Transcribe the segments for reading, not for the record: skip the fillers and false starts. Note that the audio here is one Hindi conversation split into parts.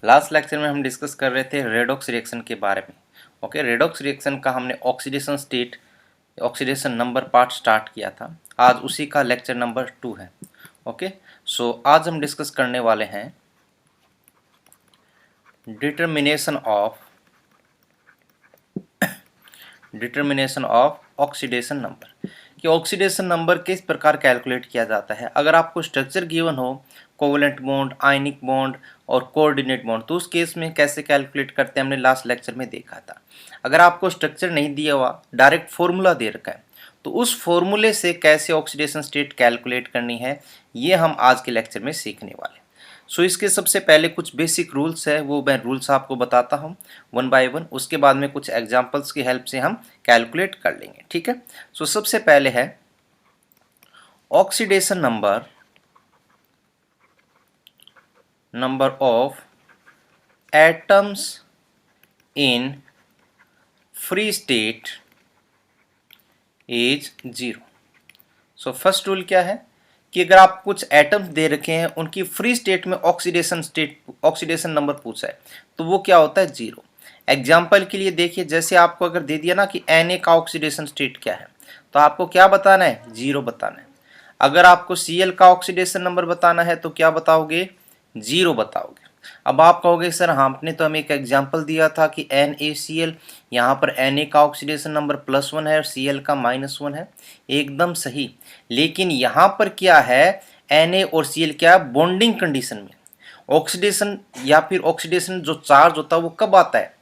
लास्ट लेक्चर में हम डिस्कस कर रहे थे रेडॉक्स रिएक्शन के बारे में। ओके, रेडॉक्स रिएक्शन का हमने oxidation state, oxidation number part start किया था। आज उसी का लेक्चर नंबर 2 है। ओके, सो आज हम डिस्कस करने वाले हैं डिटर्मिनेशन ऑफ ऑक्सीडेशन नंबर कि ऑक्सीडेशन नंबर किस प्रकार कैलकुलेट किया जाता है। अगर आपको स्ट्रक्चर गिवन हो, कोवलेंट बॉन्ड, आयनिक बॉन्ड और कोऑर्डिनेट बॉन्ड, तो उस केस में कैसे कैलकुलेट करते हैं हमने लास्ट लेक्चर में देखा था। अगर आपको स्ट्रक्चर नहीं दिया हुआ, डायरेक्ट फॉर्मूला दे रखा है, तो उस फॉर्मूले से कैसे ऑक्सीडेशन स्टेट कैलकुलेट करनी है, ये हम आज के लेक्चर में सीखने वाले हैं। सो इसके सबसे पहले कुछ बेसिक रूल्स है, वो मैं रूल्स आपको बताता हूँ वन बाय वन। उसके बाद में कुछ एग्जांपल्स की हेल्प से हम कैलकुलेट कर लेंगे, ठीक है। सो सबसे पहले है oxidation number of atoms in free state is 0। So first rule क्या है कि अगर आप कुछ एटम्स दे रखे हैं, उनकी फ्री स्टेट में ऑक्सीडेशन नंबर पूछा है, तो वो क्या होता है 0। एग्जाम्पल के लिए देखिए, जैसे आपको अगर दे दिया ना कि Na का ऑक्सीडेशन स्टेट क्या है, तो आपको क्या बताना है, 0 बताना है। अगर आपको Cl का ऑक्सीडेशन नंबर बताना है तो क्या बताओगे, 0 बताओगे। अब आप कहोगे सर आपने तो हमें एक एग्जाम्पल दिया था कि NaCl, यहाँ पर Na का ऑक्सीडेशन नंबर +1 है और Cl का -1 है। एकदम सही, लेकिन यहाँ पर क्या है, Na और Cl क्या है, बॉन्डिंग कंडीशन में। ऑक्सीडेशन या फिर ऑक्सीडेशन जो चार्ज होता है वो कब आता है,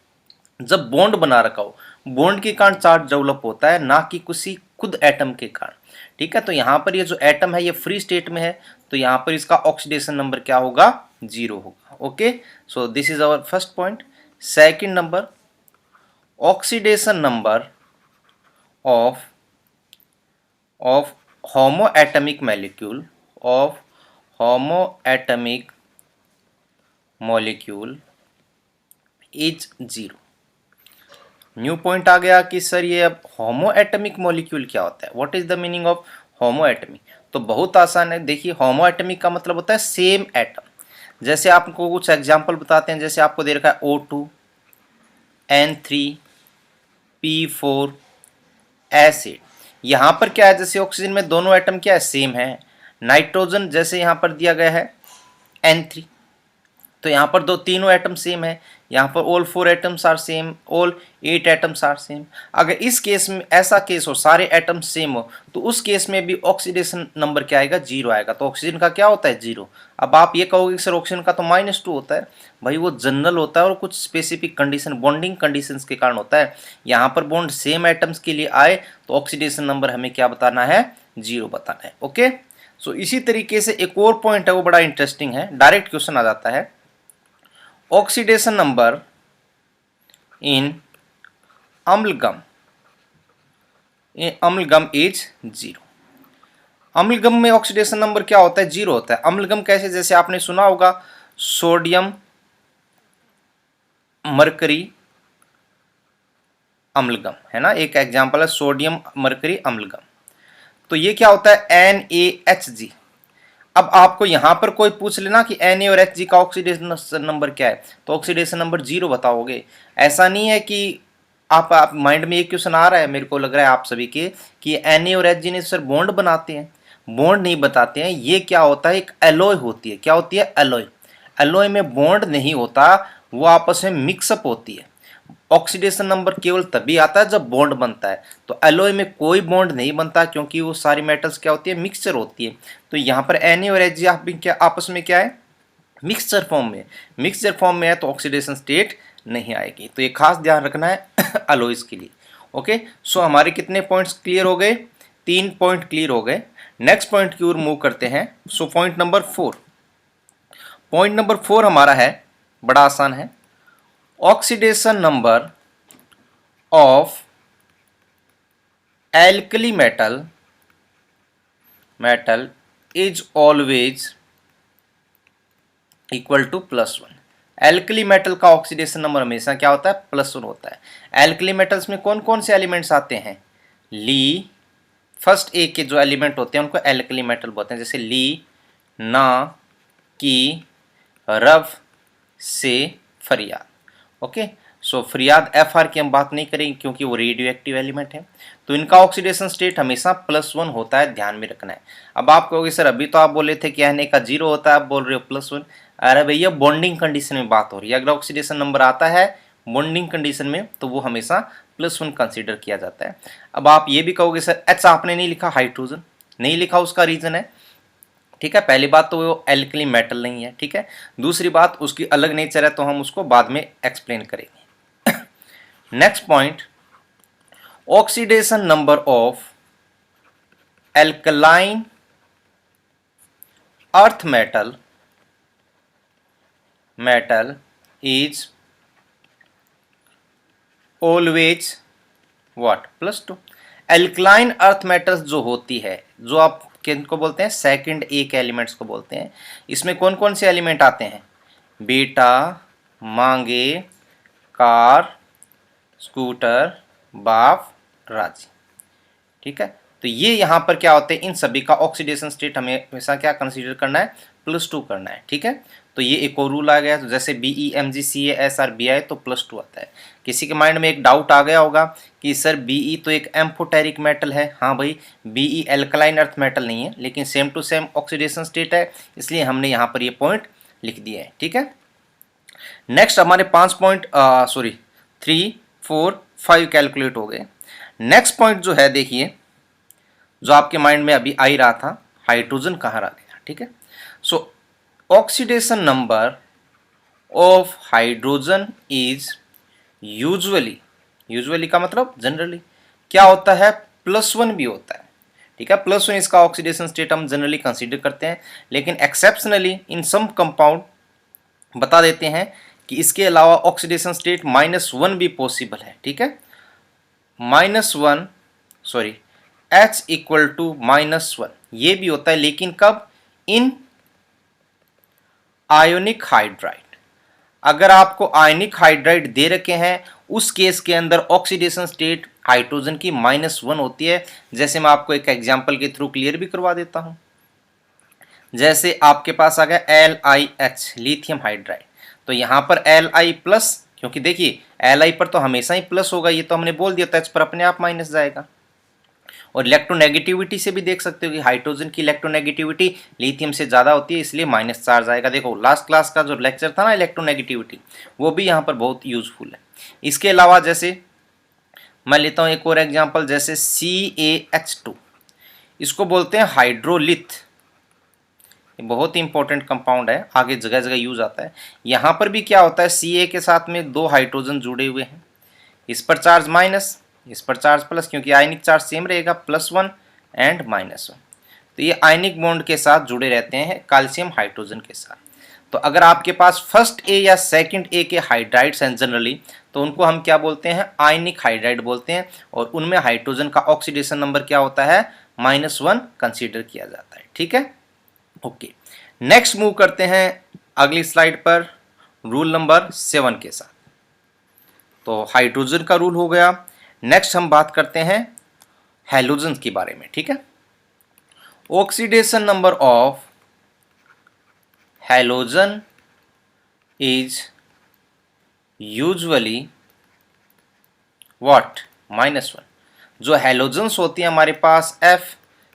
जब बॉन्ड बना रखा हो। बॉन्ड के कारण चार्ज डेवलप होता है, ना कि किसी खुद एटम के कारण, ठीक है। तो यहाँ पर ये जो एटम है ये फ्री स्टेट में है, तो यहाँ पर इसका ऑक्सीडेशन नंबर क्या होगा, 0 होगा। Okay, so this is our first point. Second number, oxidation number of homoatomic molecule is 0। New point आ गया कि सर ये अब होमोएटमिक मॉलिक्यूल क्या होता है, what is the meaning of homoatomic. तो बहुत आसान है, देखिए होमोएटमिक का मतलब होता है सेम एटम। जैसे आपको कुछ एग्जांपल बताते हैं, जैसे आपको दे रखा है O2, N3, P4 एसिड। यहाँ पर क्या है, जैसे ऑक्सीजन में दोनों एटम क्या है, सेम है। नाइट्रोजन जैसे यहाँ पर दिया गया है N3, तो यहाँ पर तीनों एटम सेम है। यहाँ पर all 4 atoms are same, all 8 atoms are same. अगर इस केस में ऐसा केस हो, सारे एटम्स सेम हो, तो उस केस में भी ऑक्सीडेशन नंबर क्या आएगा, 0 आएगा। तो ऑक्सीजन का क्या होता है, 0। अब आप ये कहोगे सर ऑक्सीजन का तो -2 होता है। भाई वो जनरल होता है और कुछ स्पेसिफिक कंडीशन, बॉन्डिंग कंडीशंस के कारण होता है। यहाँ पर बॉन्ड सेम एटम्स के लिए आए तो ऑक्सीडेशन नंबर हमें क्या बताना है, 0 बताना है। ओके, सो इसी तरीके से एक और पॉइंट है, वो बड़ा इंटरेस्टिंग है, डायरेक्ट क्वेश्चन आ जाता है। Oxidation number in amalgam is 0। Amalgam में ऑक्सीडेशन नंबर क्या होता है, 0 होता है। अम्लगम कैसे, जैसे आपने सुना होगा सोडियम मरकरी अम्लगम, है ना, एक एग्जांपल है सोडियम मरकरी अम्लगम। तो ये क्या होता है, NaHG। अब आपको यहां पर कोई पूछ लेना कि Na और Hg का ऑक्सीडेशन नंबर क्या है, तो ऑक्सीडेशन नंबर 0 बताओगे। ऐसा नहीं है कि आप माइंड में एक क्वेश्चन आ रहा है, मेरे को लग रहा है आप सभी के, कि Na और Hg ने सर बॉन्ड बनाते हैं। बॉन्ड नहीं बताते हैं, ये क्या होता है, एक एलॉय होती है। क्या होती है, एलॉय। एलॉय में बॉन्ड नहीं होता, वो आपस में मिक्सअप होती है। ऑक्सीडेशन नंबर केवल तभी आता है जब बॉन्ड बनता है। तो एलॉय में कोई बॉन्ड नहीं बनता, क्योंकि वो सारी मेटल्स क्या होती है, मिक्सचर होती है। तो यहाँ पर Na और Hg क्या आपस में क्या है, मिक्सचर फॉर्म में। मिक्सचर फॉर्म में है तो ऑक्सीडेशन स्टेट नहीं आएगी। तो ये खास ध्यान रखना है एलॉयज के लिए। ओके, सो हमारे कितने पॉइंट्स क्लियर हो गए, 3 पॉइंट क्लियर हो गए। नेक्स्ट पॉइंट की ओर मूव करते हैं। So point number 4, point number 4 हमारा है, बड़ा आसान है। Oxidation number of alkali metal is always equal to +1। Alkali metal का ऑक्सीडेशन नंबर हमेशा क्या होता है, +1 होता है। एल्कली मेटल्स में कौन कौन से एलिमेंट्स आते हैं, ली, फर्स्ट ए के जो एलिमेंट होते हैं उनको एल्कली मेटल बोलते हैं, जैसे ली, ना, की, रफ, से फरियाद। ओके, सो फरियाद FR की हम बात नहीं करेंगे क्योंकि वो रेडियो एक्टिव एलिमेंट है। तो इनका ऑक्सीडेशन स्टेट हमेशा +1 होता है, ध्यान में रखना है। अब आप कहोगे सर अभी तो आप बोले थे कि Na का 0 होता है, आप बोल रहे हो +1। अरे भैया बॉन्डिंग कंडीशन में बात हो रही है, अगर ऑक्सीडेशन नंबर आता है बॉन्डिंग कंडीशन में तो वो हमेशा +1 कंसीडर किया जाता है। अब आप ये भी कहोगे सर H आपने नहीं लिखा, हाइड्रोजन नहीं लिखा, उसका रीजन है, ठीक है, पहली बात तो वो एल्कली मेटल नहीं है, ठीक है, दूसरी बात उसकी अलग नेचर है तो हम उसको बाद में एक्सप्लेन करेंगे। Next point, oxidation number of alkaline earth metal is always what, +2। Alkaline earth metals जो होती है, जो आप किनको बोलते हैं, सेकंड ए के एलिमेंट्स को बोलते हैं। इसमें कौन कौन से एलिमेंट आते हैं, बेटा, मांगे, कार, स्कूटर, बाप, राजी, ठीक है। तो ये यहाँ पर क्या होते हैं, इन सभी का ऑक्सीडेशन स्टेट हमें हमेशा क्या कंसीडर करना है, +2 करना है, ठीक है। तो ये एक और रूल आ गया, तो जैसे BE MG CA SR BI तो +2 आता है। किसी के माइंड में एक डाउट आ गया होगा कि सर BE तो एक एम्फोटेरिक मेटल है। हाँ भाई, BE एल्कलाइन अर्थ मेटल नहीं है, लेकिन same to same oxidation state है, इसलिए हमने यहाँ पर ये पॉइंट लिख दिए हैं, ठीक है। नेक्स्ट हमारे 5 पॉइंट 3, 4, 5 कैलकुलेट हो गए। नेक्स्ट पॉइंट जो है देखिए, जो आपके माइंड में अभी आ ही रहा था, हाइड्रोजन कहाँ आ गया, ठीक है। सो oxidation number of hydrogen is usually का मतलब जनरली क्या होता है, +1 भी होता है, ठीक है। +1 इसका ऑक्सीडेशन स्टेट हम जनरली कंसीडर करते हैं, लेकिन एक्सेप्शनली इन सम कंपाउंड बता देते हैं कि इसके अलावा ऑक्सीडेशन स्टेट -1 भी पॉसिबल है, ठीक है। -1 सॉरी H इक्वल टू -1 ये भी होता है, लेकिन कब, इन आयोनिक हाइड्राइड। अगर आपको आयनिक हाइड्राइड दे रखे हैं, उस केस के अंदर ऑक्सीडेशन स्टेट हाइड्रोजन की -1 होती है। जैसे मैं आपको एक एग्जांपल के थ्रू क्लियर भी करवा देता हूं। जैसे आपके पास आ गया LiH लिथियम हाइड्राइड, तो यहां पर Li+, क्योंकि देखिए Li पर तो हमेशा ही प्लस होगा, ये तो हमने बोल दिया, तो H पर अपने आप माइनस जाएगा। और इलेक्ट्रोनेगेटिविटी से भी देख सकते हो कि हाइड्रोजन की इलेक्ट्रोनेगेटिविटी लिथियम से ज़्यादा होती है, इसलिए -चार्ज आएगा। देखो लास्ट क्लास का जो लेक्चर था ना इलेक्ट्रोनेगेटिविटी, वो भी यहाँ पर बहुत यूजफुल है। इसके अलावा जैसे मैं लेता हूँ एक और एग्जांपल, जैसे CaH2, इसको बोलते हैं हाइड्रोलिथ, ये बहुत ही इंपॉर्टेंट कंपाउंड है, आगे जगह जगह यूज आता है। यहाँ पर भी क्या होता है, Ca के साथ में 2 हाइड्रोजन जुड़े हुए हैं, इस पर चार्ज माइनस, इस पर चार्ज प्लस, क्योंकि आयनिक चार्ज सेम रहेगा, +1 एंड -1। तो ये आयनिक बॉन्ड के साथ जुड़े रहते हैं कैल्शियम हाइड्रोजन के साथ। तो अगर आपके पास फर्स्ट ए या सेकंड ए के हाइड्राइड्स हैं जनरली, तो उनको हम क्या बोलते हैं, आयनिक हाइड्राइड बोलते हैं, और उनमें हाइड्रोजन का ऑक्सीडेशन नंबर क्या होता है, -1 कंसीडर किया जाता है, ठीक है। ओके, नेक्स्ट मूव करते हैं अगली स्लाइड पर रूल नंबर 7 के साथ। तो हाइड्रोजन का रूल हो गया। नेक्स्ट हम बात करते हैं हैलोजन के बारे में, ठीक है। Oxidation number of halogen is usually what, -1। जो हैलोजन्स होती हैं हमारे पास F,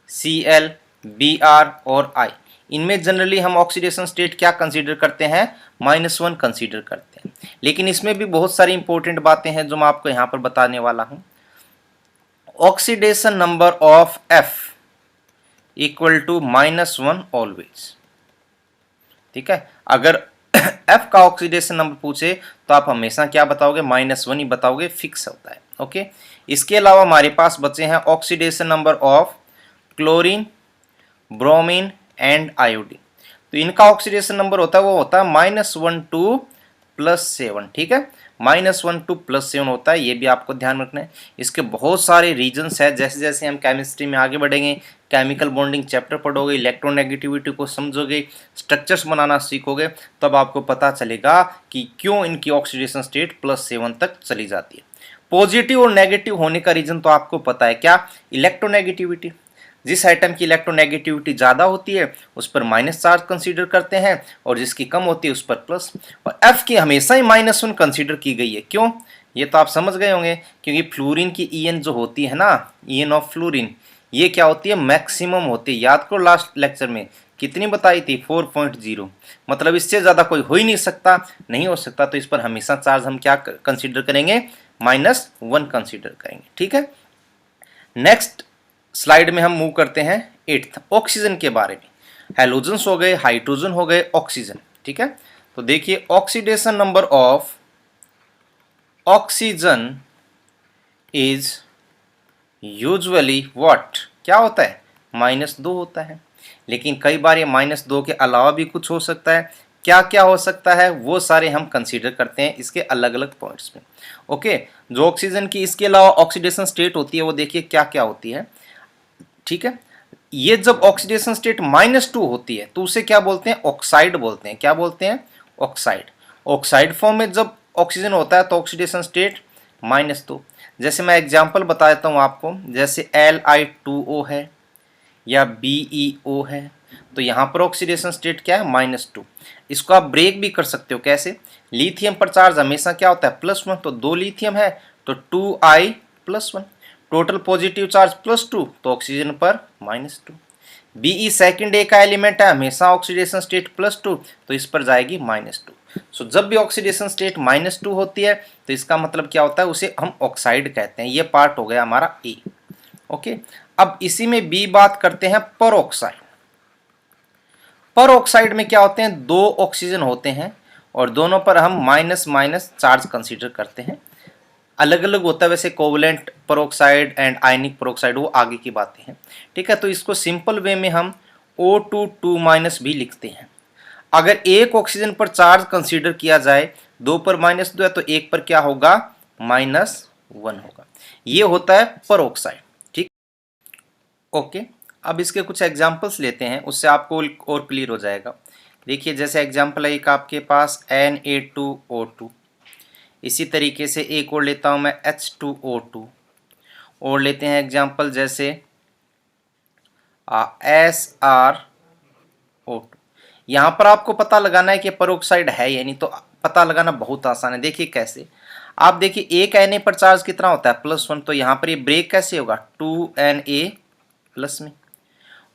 Cl, Br और I, इनमें जनरली हम ऑक्सीडेशन स्टेट क्या कंसीडर करते हैं, -1 कंसीडर करते हैं। लेकिन इसमें भी बहुत सारी इंपॉर्टेंट बातें हैं जो मैं आपको यहाँ पर बताने वाला हूँ। Oxidation number of F equal to -1 always, ठीक है। अगर F का ऑक्सीडेशन नंबर पूछे तो आप हमेशा क्या बताओगे, -1 ही बताओगे, फिक्स होता है, ओके। इसके अलावा हमारे पास बचे हैं oxidation number of chlorine, bromine and iodine. तो इनका ऑक्सीडेशन नंबर होता है, वो होता है -1 टू +7, ठीक है, -1 टू +7 होता है, ये भी आपको ध्यान रखना है। इसके बहुत सारे रीजंस है, जैसे जैसे हम केमिस्ट्री में आगे बढ़ेंगे, केमिकल बॉन्डिंग चैप्टर पढ़ोगे, इलेक्ट्रोनेगेटिविटी को समझोगे, स्ट्रक्चर्स बनाना सीखोगे, तब आपको पता चलेगा कि क्यों इनकी ऑक्सीडेशन स्टेट +7 तक चली जाती है। पॉजिटिव और नेगेटिव होने का रीजन तो आपको पता है, क्या, इलेक्ट्रोनेगेटिविटी। जिस आइटम की इलेक्ट्रोनेगेटिविटी ज़्यादा होती है उस पर माइनस चार्ज कंसीडर करते हैं और जिसकी कम होती है उस पर प्लस। और एफ की हमेशा ही -1 कंसीडर की गई है। क्यों? ये तो आप समझ गए होंगे, क्योंकि फ्लोरीन की ईएन जो होती है ना, ईएन ऑफ फ्लोरीन, ये क्या होती है? मैक्सिमम होती है। याद करो लास्ट लेक्चर में कितनी बताई थी? 4.0। मतलब इससे ज़्यादा कोई हो ही नहीं सकता, नहीं हो सकता। तो इस पर हमेशा चार्ज हम क्या कंसीडर करेंगे? -1 कंसीडर करेंगे। ठीक है, नेक्स्ट स्लाइड में हम मूव करते हैं 8th, ऑक्सीजन के बारे में। हेलोजन्स हो गए, हाइड्रोजन हो गए, ऑक्सीजन। ठीक है, तो देखिए oxidation number of oxygen is usually what? क्या होता है? -2 होता है। लेकिन कई बार ये -2 के अलावा भी कुछ हो सकता है। क्या क्या हो सकता है वो सारे हम कंसीडर करते हैं इसके अलग अलग पॉइंट्स में। ओके, जो ऑक्सीजन की इसके अलावा ऑक्सीडेशन स्टेट होती है वो देखिए क्या क्या होती है। ठीक है, ये जब ऑक्सीडेशन स्टेट -2 होती है तो उसे क्या बोलते हैं? ऑक्साइड बोलते हैं। क्या बोलते हैं? ऑक्साइड। ऑक्साइड फॉर्म में जब ऑक्सीजन होता है तो ऑक्सीडेशन स्टेट -2। जैसे मैं एग्जांपल बता देता हूँ आपको, जैसे Li2O है या BeO है, तो यहाँ पर ऑक्सीडेशन स्टेट क्या है? -2। इसको आप ब्रेक भी कर सकते हो। कैसे? लिथियम पर चार्ज हमेशा क्या होता है? +1। तो 2 लिथियम है तो 2I+1। टोटल पॉजिटिव चार्ज +2 तो ऑक्सीजन पर -2। Be सेकंड ए का एलिमेंट है, हमेशा ऑक्सीडेशन स्टेट +2 तो इस पर जाएगी -2। सो जब भी ऑक्सीडेशन स्टेट -2 होती है तो इसका मतलब क्या होता है? उसे हम ऑक्साइड कहते हैं। ये पार्ट हो गया हमारा ए। ओके, अब इसी में बी बात करते हैं परऑक्साइड। परऑक्साइड में क्या होते हैं? 2 ऑक्सीजन होते हैं और दोनों पर हम माइनस चार्ज कंसीडर करते हैं। अलग अलग होता है वैसे covalent peroxide and ionic peroxide, वो आगे की बातें हैं। ठीक है, तो इसको सिंपल वे में हम O2 भी लिखते हैं। अगर एक ऑक्सीजन पर चार्ज कंसीडर किया जाए, 2 पर -2 है तो एक पर क्या होगा? -1 होगा। ये होता है परऑक्साइड। ठीक, ओके, अब इसके कुछ एग्जांपल्स लेते हैं, उससे आपको और क्लियर हो जाएगा। देखिए, जैसे एग्जांपल है एक आपके पास Na2O2। इसी तरीके से एक और लेता हूं मैं H2O2। और लेते हैं एग्जांपल जैसे SrO2। यहाँ पर आपको पता लगाना है कि परऑक्साइड है या नहीं, तो पता लगाना बहुत आसान है। देखिए कैसे, आप देखिए एक Na पर चार्ज कितना होता है? +1। तो यहाँ पर ये ब्रेक कैसे होगा? 2Na+ में।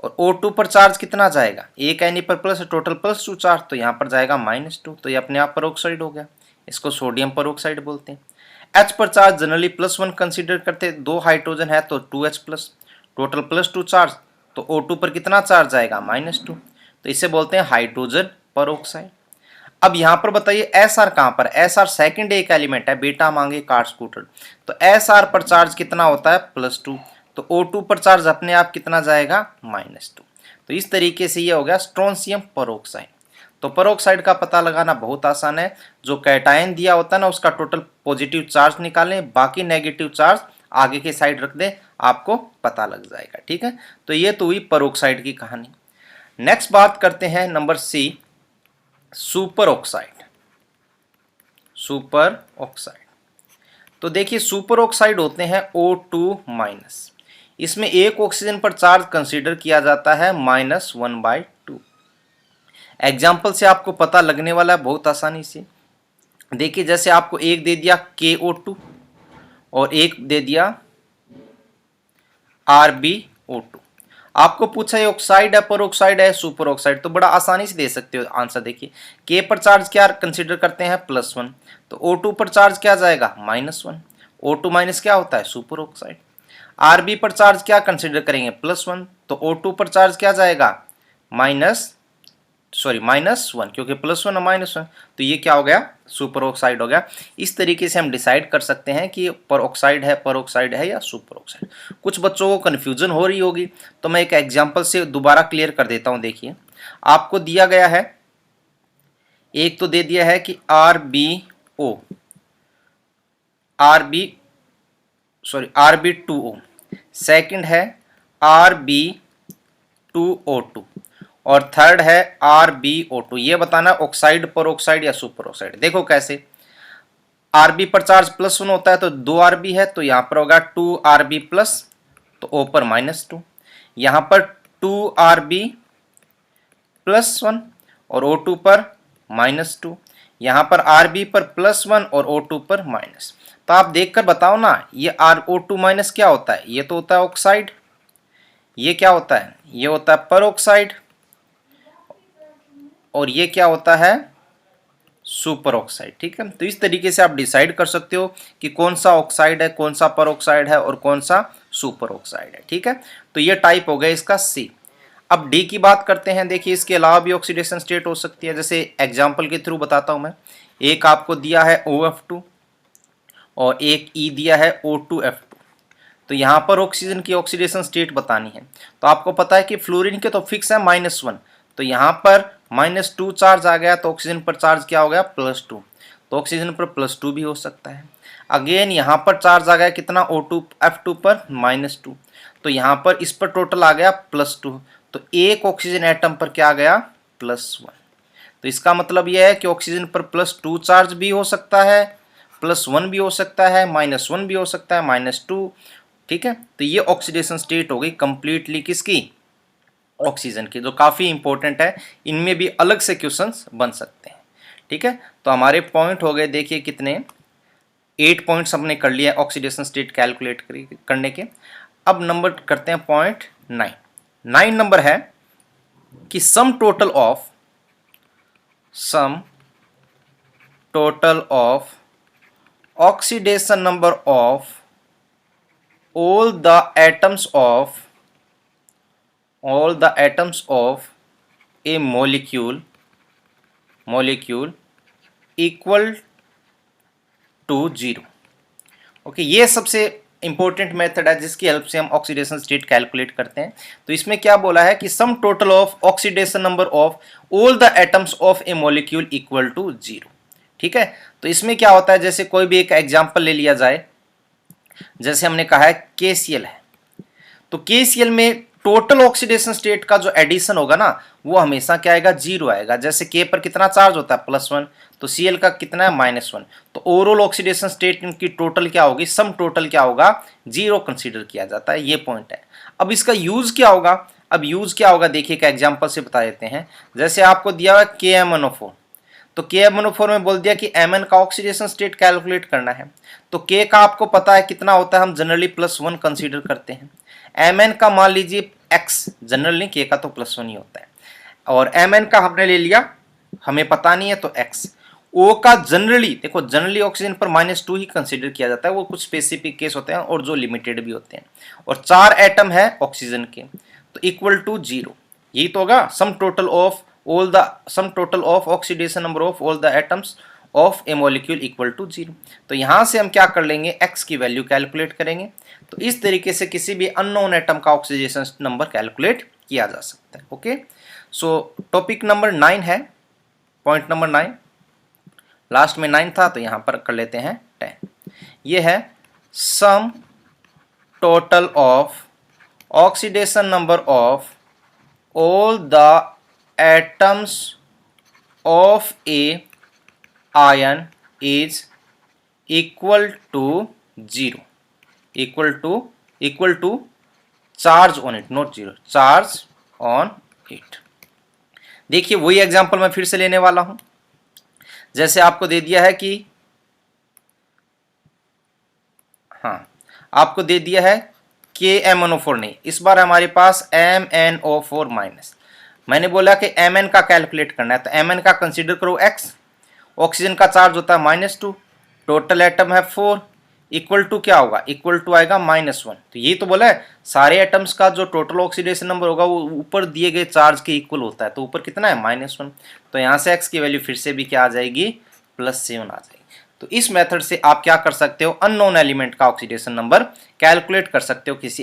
और O2 पर चार्ज कितना जाएगा? एक Na पर प्लस, टोटल +2 चार्ज, तो यहाँ पर जाएगा -2। तो ये अपने आप परऑक्साइड हो गया। इसको सोडियम परऑक्साइड बोलते हैं। H पर चार्ज जनरली +1 कंसीडर करते हैं। 2 हाइड्रोजन है तो 2H+, टोटल +2 चार्ज, तो O2 पर कितना चार्ज आएगा? -2। तो इसे बोलते हैं हाइड्रोजन परऑक्साइड। अब यहाँ पर बताइए Sr कहाँ पर? Sr सेकंड एक एलिमेंट है, बेटा मांगे कार स्कूटर। तो Sr पर चार्ज कितना होता है? +2। तो O2 पर चार्ज अपने आप कितना जाएगा? -2। तो इस तरीके से ये हो गया स्ट्रोंशियम परऑक्साइड। तो परऑक्साइड का पता लगाना बहुत आसान है। जो कैटायन दिया होता है ना, उसका टोटल पॉजिटिव चार्ज निकालें, बाकी नेगेटिव चार्ज आगे के साइड रख दें, आपको पता लग जाएगा। ठीक है, तो ये तो हुई परऑक्साइड की कहानी। नेक्स्ट बात करते हैं number C, super oxide. Super oxide, तो देखिए सुपर ऑक्साइड होते हैं O2-। इसमें एक ऑक्सीजन पर चार्ज कंसीडर किया जाता है -1/2। एग्जाम्पल से आपको पता लगने वाला है बहुत आसानी से। देखिए, जैसे आपको एक दे दिया KO2 और एक दे दिया RbO2। आपको पूछा ये ऑक्साइड है, परऑक्साइड है, सुपर ऑक्साइड, तो बड़ा आसानी से दे सकते हो आंसर। देखिए, K पर चार्ज क्या कंसीडर करते हैं? +1। तो O2 पर चार्ज क्या जाएगा? -1। O2- क्या होता है? Super oxide. Rb पर चार्ज क्या कंसीडर करेंगे? +1। तो O2 पर चार्ज क्या जाएगा? -1, क्योंकि +1 और -1, तो ये क्या हो गया? सुपर ऑक्साइड हो गया। इस तरीके से हम डिसाइड कर सकते हैं कि परऑक्साइड है या सुपर ऑक्साइड। कुछ बच्चों को कन्फ्यूजन हो रही होगी, तो मैं एक एग्जांपल से दोबारा क्लियर कर देता हूं। देखिए, आपको दिया गया है, एक तो दे दिया है कि Rb2O, सेकंड है Rb2O2 और थर्ड है RbO2। ये बताना ऑक्साइड, परऑक्साइड या सुपर ऑक्साइड। देखो कैसे, Rb पर चार्ज +1 होता है तो 2 Rb है, तो यहां पर होगा 2 Rb+, तो O पर -2। यहाँ पर 2Rb +1 और O2 पर -2, यहाँ पर Rb पर +1 और O2 पर माइनस। तो आप देखकर बताओ ना, ये RO2 माइनस क्या होता है? ये तो होता है ऑक्साइड, ये क्या होता है? ये होता है पर ऑक्साइड, और ये क्या होता है? Super oxide. ठीक है, तो इस तरीके से आप डिसाइड कर सकते हो कि कौन सा ऑक्साइड है, कौन सा पर ऑक्साइड है और कौन सा सुपर ऑक्साइड है। ठीक है, तो ये टाइप हो गया इसका सी। अब डी की बात करते हैं। देखिए, इसके अलावा भी ऑक्सीडेशन स्टेट हो सकती है, जैसे एग्जांपल के थ्रू बताता हूं मैं। एक आपको दिया है OF2 और एक ई दिया है O2F2। तो यहाँ पर ऑक्सीजन की ऑक्सीडेशन स्टेट बतानी है। तो आपको पता है कि फ्लोरीन के तो फिक्स है -1, तो यहाँ पर -2 चार्ज आ गया, तो ऑक्सीजन पर चार्ज क्या हो गया? +2। तो ऑक्सीजन पर +2 भी हो सकता है। अगेन यहाँ पर चार्ज आ गया कितना? O2F2 पर -2, तो यहाँ पर इस पर टोटल आ गया +2, तो एक ऑक्सीजन एटम पर क्या आ गया? +1। तो इसका मतलब यह है कि ऑक्सीजन पर +2 चार्ज भी हो सकता है, +1 भी हो सकता है, -1 भी हो सकता है, -2। ठीक है, तो ये ऑक्सीडेशन स्टेट हो गई कंप्लीटली किसकी? ऑक्सीजन की, जो काफ़ी इंपॉर्टेंट है। इनमें भी अलग से क्वेश्चंस बन सकते हैं। ठीक है, तो हमारे पॉइंट हो गए, देखिए कितने, 8 पॉइंट्स हमने कर लिया ऑक्सीडेशन स्टेट कैलकुलेट करने के। अब नंबर करते हैं पॉइंट 9। 9 नंबर है कि sum total of oxidation number of all the atoms of a molecule equal to 0। Okay, ये सबसे इंपॉर्टेंट मेथड है जिसकी हेल्प से हम ऑक्सीडेशन स्टेट कैलकुलेट करते हैं। तो इसमें क्या बोला है कि sum total of oxidation number of all the atoms of a molecule equal to 0। ठीक है, तो इसमें क्या होता है, जैसे कोई भी एक एग्जांपल ले लिया जाए, जैसे हमने कहा है KCl है, तो KCl में टोटल ऑक्सीडेशन स्टेट का जो एडिशन होगा ना, वो हमेशा क्या आएगा? 0 आएगा। जैसे K पर कितना चार्ज होता है? +1, तो Cl का कितना है? -1। तो ओवरऑल ऑक्सीडेशन स्टेट की टोटल क्या होगी? सम टोटल क्या होगा? 0 कंसीडर किया जाता है। ये पॉइंट है। अब इसका यूज क्या होगा? अब यूज क्या होगा, देखिए एक एग्जाम्पल से बता देते हैं। जैसे आपको दिया हुआ KMnO4, तो KMnO4 में बोल दिया कि Mn का ऑक्सीडेशन स्टेट कैलकुलेट करना है। तो K का आपको पता है कितना होता है, हम जनरली +1 कंसीडर करते हैं। Mn का मान लीजिए X, जनरली K का तो +1 ही होता है, और Mn का हमने ले लिया, हमें पता नहीं है तो X। O का जनरली, देखो जनरली ऑक्सीजन पर -2 ही कंसीडर किया जाता है, वो कुछ स्पेसिफिक केस होते हैं और जो लिमिटेड भी होते हैं, और 4 एटम है ऑक्सीजन के, तो इक्वल टू 0। यही तो होगा sum total of oxidation number of all the atoms of a molecule equal to 0। तो यहां से हम क्या कर लेंगे? X की वैल्यू कैलकुलेट करेंगे। तो इस तरीके से किसी भी अननोन एटम का ऑक्सीडेशन नंबर कैलकुलेट किया जा सकता है। ओके, सो टॉपिक नंबर 9 है, पॉइंट नंबर 9। लास्ट में 9 था, तो यहां पर कर लेते हैं 10। ये है sum total of oxidation number of all the atoms of a ion is equal to 0, equal to charge on it, not 0, charge on it. देखिए वही एग्जांपल मैं फिर से लेने वाला हूं। जैसे आपको दे दिया है कि, हाँ, आपको दे दिया है KMnO4, नहीं, इस बार हमारे पास MnO4 माइनस। मैंने बोला कि Mn का कैलकुलेट करना है, तो Mn का कंसीडर करो X, ऑक्सीजन का चार्ज होता है -2, टोटल एटम है 4, इक्वल टू क्या होगा? इक्वल टू आएगा -1। तो ये तो बोला है सारे एटम्स का जो टोटल ऑक्सीडेशन नंबर होगा वो ऊपर दिए गए चार्ज के इक्वल होता है, तो ऊपर कितना है? -1। तो यहाँ से X की वैल्यू फिर से भी क्या आ जाएगी? +7 आ जाएगी। तो इस मेथड से आप क्या कर सकते हो? अननोन एलिमेंट का ऑक्सीडेशन नंबर कैलकुलेट कर सकते हो किसी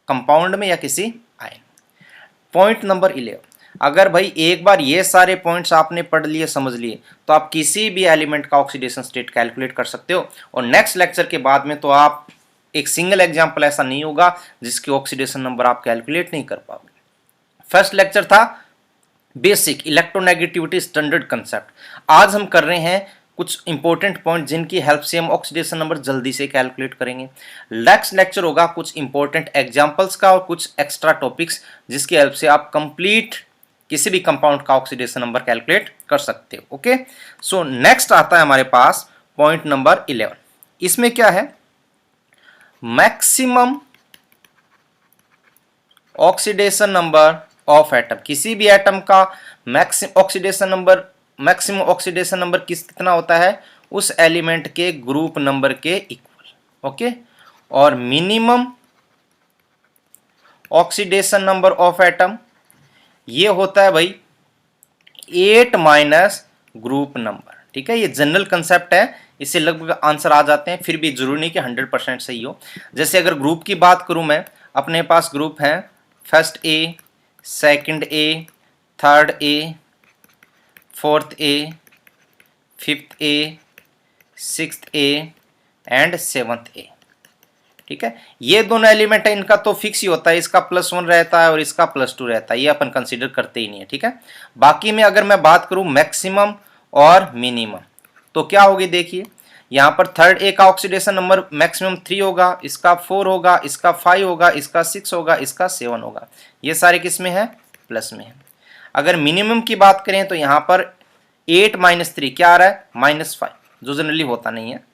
कंपाउंड में या किसी आयन। पॉइंट नंबर 11, अगर भाई एक बार ये सारे पॉइंट्स आपने पढ़ लिए, समझ लिए, तो आप किसी भी एलिमेंट का ऑक्सीडेशन स्टेट कैलकुलेट कर सकते हो। और नेक्स्ट लेक्चर के बाद में तो आप एक सिंगल एग्जांपल ऐसा नहीं होगा जिसके ऑक्सीडेशन नंबर आप कैलकुलेट नहीं कर पाओगे। फर्स्ट लेक्चर था बेसिक इलेक्ट्रोनेगेटिविटी स्टैंडर्ड कंसेप्ट। आज हम कर रहे हैं कुछ इंपॉर्टेंट पॉइंट जिनकी हेल्प से हम ऑक्सीडेशन नंबर जल्दी से कैलकुलेट करेंगे। नेक्स्ट लेक्चर होगा कुछ इंपॉर्टेंट एग्जांपल्स का और कुछ एक्स्ट्रा टॉपिक्स जिसकी हेल्प से आप कंप्लीट किसी भी कंपाउंड का ऑक्सीडेशन नंबर कैलकुलेट कर सकते हो। ओके, सो नेक्स्ट आता है हमारे पास पॉइंट नंबर 11। इसमें क्या है, maximum oxidation number of atom. किसी भी एटम का मैक्सिमम ऑक्सीडेशन नंबर कितना होता है, उस एलिमेंट के ग्रुप नंबर के इक्वल। ओके, और minimum oxidation number of atom ये होता है भाई 8 माइनस ग्रुप नंबर। ठीक है, ये जनरल कंसेप्ट है, इससे लगभग आंसर आ जाते हैं, फिर भी जरूरी नहीं कि 100% सही हो। जैसे अगर ग्रुप की बात करूं मैं, अपने पास ग्रुप है first A, second A, third A, fourth A, fifth A, sixth A and seventh A. ठीक है, ये दोनों एलिमेंट है, इनका तो फिक्स ही होता है, इसका +1 रहता है और इसका +2 रहता है, ये अपन कंसीडर करते ही नहीं है। ठीक है, बाकी में अगर मैं बात करूं मैक्सिमम और मिनिमम तो क्या होगी, देखिए यहां पर थर्ड ए का ऑक्सीडेशन नंबर मैक्सिमम 3 होगा, इसका 4 होगा, इसका 5 होगा, इसका 6 होगा, इसका 7 होगा। ये सारे किस में है, प्लस में है। अगर मिनिमम की बात करें तो यहां पर 8 माइनस 3 क्या आ रहा है, -5, जो जनरली होता नहीं है।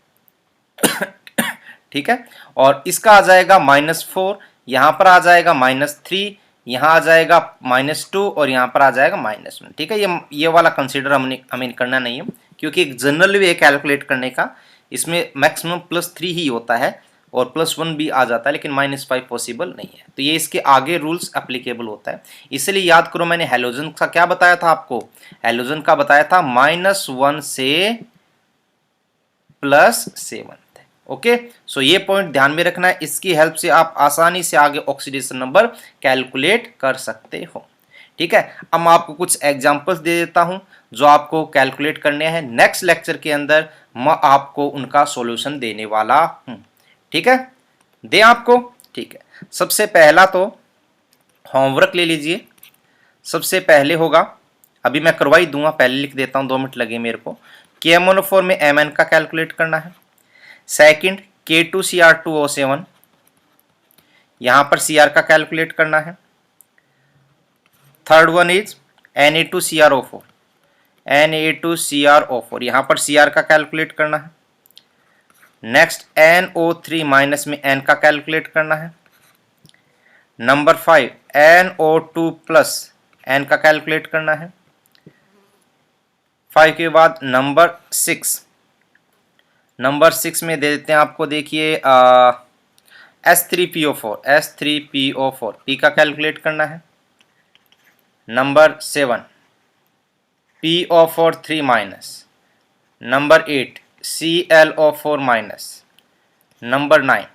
ठीक है, और इसका आ जाएगा -4, यहां पर आ जाएगा -3, यहां आ जाएगा -2 और यहां पर आ जाएगा -1। ठीक है, ये वाला कंसीडर हमें करना नहीं है, क्योंकि एक जनरल वे कैलकुलेट करने का, इसमें मैक्सिमम +3 ही होता है और +1 भी आ जाता है, लेकिन -5 पॉसिबल नहीं है। तो ये इसके आगे रूल्स एप्लीकेबल होता है। इसलिए याद करो, मैंने हैलोजन का क्या बताया था आपको, हैलोजन का बताया था -1 से +7। ओके, सो ये पॉइंट ध्यान में रखना है, इसकी हेल्प से आप आसानी से आगे ऑक्सीडेशन नंबर कैलकुलेट कर सकते हो। ठीक है, अब मैं आपको कुछ एग्जांपल्स दे देता हूं जो आपको कैलकुलेट करने हैं। नेक्स्ट लेक्चर के अंदर मैं आपको उनका सॉल्यूशन देने वाला हूं। ठीक है, दे आपको। ठीक है, सबसे पहला तो होमवर्क ले लीजिए। सबसे पहले होगा, अभी मैं करवा ही दूंगा, पहले लिख देता हूं, 2 मिनट लगे मेरे को। KMnO4 में Mn का कैलकुलेट करना है। सेकंड K2Cr2O7, यहां पर Cr का कैलकुलेट करना है। Third one is Na2CrO4, Na2CrO4, यहां पर Cr का कैलकुलेट करना है। नेक्स्ट NO3 माइनस में N का कैलकुलेट करना है। नंबर 5 NO2 प्लस N का कैलकुलेट करना है। 5 के बाद नंबर 6 में दे देते हैं आपको, देखिए S3PO4 P का कैलकुलेट करना है। Number 7 PO4 3 minus. Number 8 ClO4 minus. Number 9,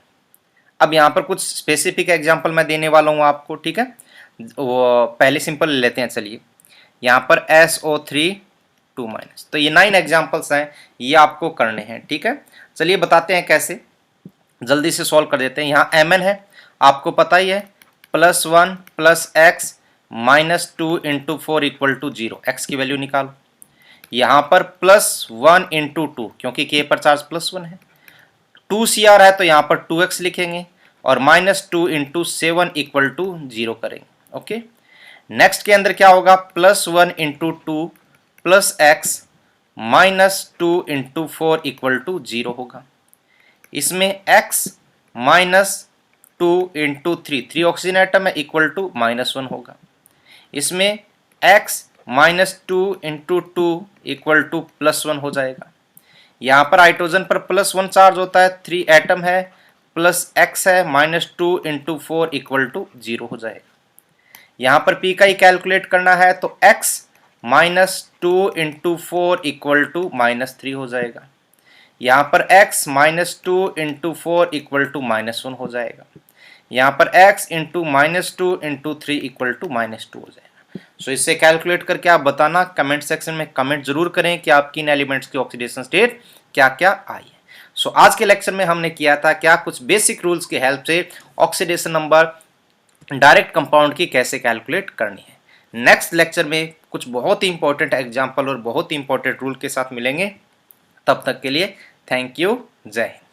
अब यहाँ पर कुछ स्पेसिफिक एग्जांपल मैं देने वाला हूँ आपको। ठीक है, वो पहले सिंपल ले लेते हैं। चलिए, यहाँ पर SO3 2 माइनस। तो ये 9 एग्जांपल्स हैं, ये आपको करने हैं। ठीक है, चलिए बताते हैं कैसे, जल्दी से सॉल्व कर देते हैं। यहाँ Mn है, आपको पता ही है, +1 + x -2 × 4 = 0। x की वैल्यू निकालो। यहाँ पर +1 × 2, क्योंकि k पर चार्ज +1 है। 2Cr है तो यहाँ पर 2x लिखेंगे और -2 × 7 = 0 करेंगे। ओके, नेक्स्ट के अंदर क्या होगा, +1 × 2 + x -2 × 4 = 0 होगा। इसमें x -2 × 3 ऑक्सीजन एटम है, =-1 होगा। इसमें x -2 × 2 = +1 हो जाएगा। यहाँ पर हाइड्रोजन पर +1 चार्ज होता है, 3 एटम है, प्लस x है, -2 × 4 = 0 हो जाएगा। यहाँ पर p का ही कैलकुलेट करना है तो x -2 × 4 = -3 हो जाएगा। यहाँ पर x -2 × 4 = -1 हो जाएगा। यहाँ पर x × -2 × 3 = -2 हो जाएगा। सो इससे कैलकुलेट करके आप बताना, कमेंट सेक्शन में कमेंट जरूर करें कि आपकी इन एलिमेंट्स की ऑक्सीडेशन स्टेट क्या क्या आई है। सो आज के लेक्चर में हमने किया था क्या, कुछ बेसिक रूल्स की हेल्प से ऑक्सीडेशन नंबर डायरेक्ट कंपाउंड की कैसे कैलकुलेट करनी है। नेक्स्ट लेक्चर में कुछ बहुत ही इंपॉर्टेंट एग्जांपल और बहुत ही इंपॉर्टेंट रूल के साथ मिलेंगे। तब तक के लिए थैंक यू, जय हिंद।